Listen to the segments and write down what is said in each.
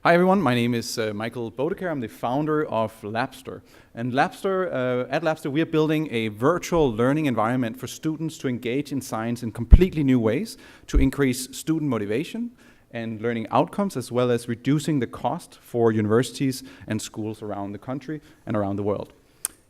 Hi everyone, my name is Michael Bodeker. I'm the founder of Labster. And at Labster we are building a virtual learning environment for students to engage in science in completely new ways to increase student motivation and learning outcomes, as well as reducing the cost for universities and schools around the country and around the world.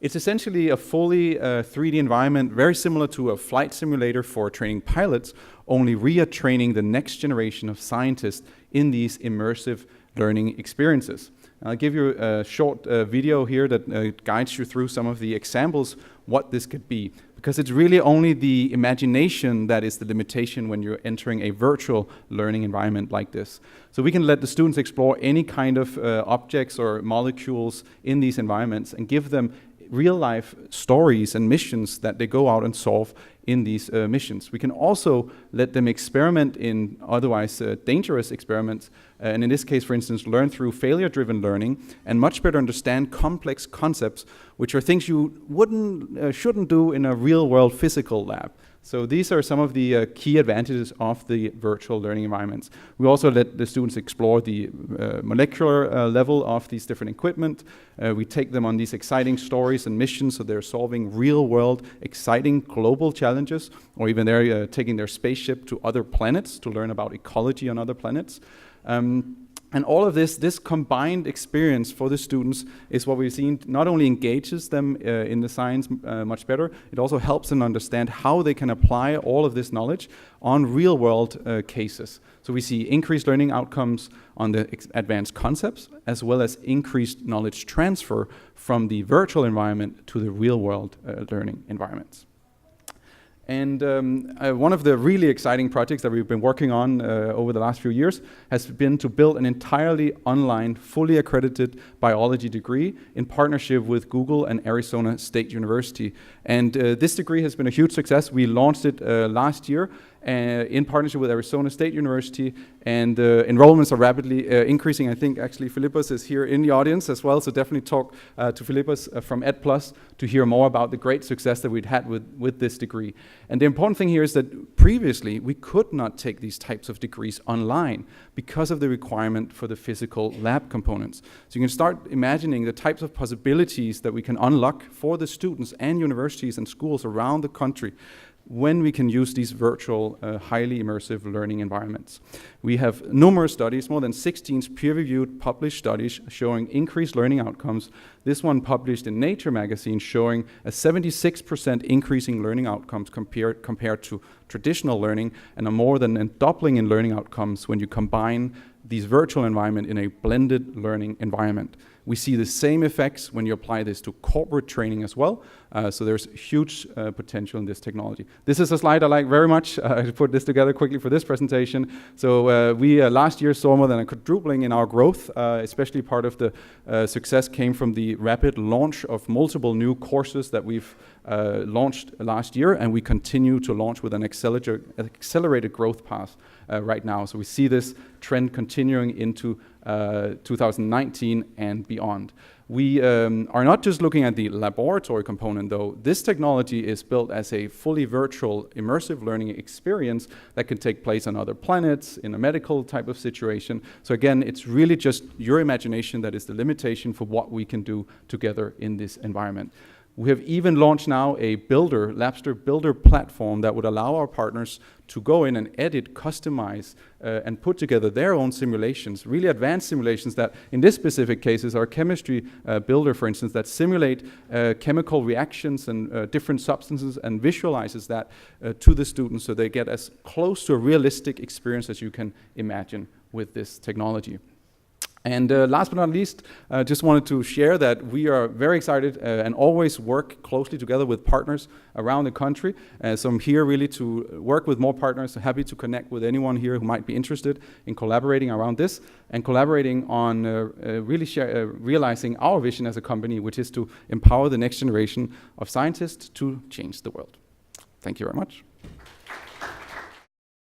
It's essentially a fully 3D environment, very similar to a flight simulator for training pilots, only we are training the next generation of scientists in these immersive learning experiences. I'll give you a short video here that guides you through some of the examples what this could be, because it's really only the imagination that is the limitation when you're entering a virtual learning environment like this. So we can let the students explore any kind of objects or molecules in these environments and give them real-life stories and missions that they go out and solve in these missions. We can also let them experiment in otherwise dangerous experiments, and in this case, for instance, learn through failure-driven learning and much better understand complex concepts, which are things you shouldn't do in a real-world physical lab. So these are some of the key advantages of the virtual learning environments. We also let the students explore the molecular level of these different equipment. We take them on these exciting stories and missions, so they're solving real-world, exciting global challenges, or even they're taking their spaceship to other planets to learn about ecology on other planets. And all of this combined experience for the students is what we've seen not only engages them in the science much better, it also helps them understand how they can apply all of this knowledge on real-world cases. So we see increased learning outcomes on the advanced concepts, as well as increased knowledge transfer from the virtual environment to the real-world learning environments. And one of the really exciting projects that we've been working on over the last few years has been to build an entirely online, fully accredited biology degree in partnership with Google and Arizona State University. And this degree has been a huge success. We launched it last year in partnership with Arizona State University, and enrollments are rapidly increasing. I think actually Philippus is here in the audience as well, so definitely talk to Philippus from EdPlus to hear more about the great success that we'd had with this degree. And the important thing here is that previously we could not take these types of degrees online because of the requirement for the physical lab components. So you can start imagining the types of possibilities that we can unlock for the students and universities and schools around the country when we can use these virtual, highly immersive learning environments. We have numerous studies, more than 16 peer-reviewed published studies showing increased learning outcomes. This one published in Nature magazine showing a 76% increase in learning outcomes compared to traditional learning, and a more than a doubling in learning outcomes when you combine these virtual environment in a blended learning environment. We see the same effects when you apply this to corporate training as well. So there's huge potential in this technology. This is a slide I like very much. I put this together quickly for this presentation. So we last year saw more than a quadrupling in our growth, especially part of the success came from the rapid launch of multiple new courses that we've launched last year, and we continue to launch with an accelerated growth path right now. So we see this trend continuing into 2019 and beyond. We are not just looking at the laboratory component though. This technology is built as a fully virtual immersive learning experience that can take place on other planets in a medical type of situation. So again, it's really just your imagination that is the limitation for what we can do together in this environment. We have even launched now a Labster Builder platform that would allow our partners to go in and edit, customize, and put together their own simulations, really advanced simulations that, in this specific case, is our chemistry builder, for instance, that simulate chemical reactions and different substances and visualizes that to the students so they get as close to a realistic experience as you can imagine with this technology. And last but not least, just wanted to share that we are very excited and always work closely together with partners around the country. So I'm here really to work with more partners. Happy to connect with anyone here who might be interested in collaborating around this and collaborating on realizing our vision as a company, which is to empower the next generation of scientists to change the world. Thank you very much.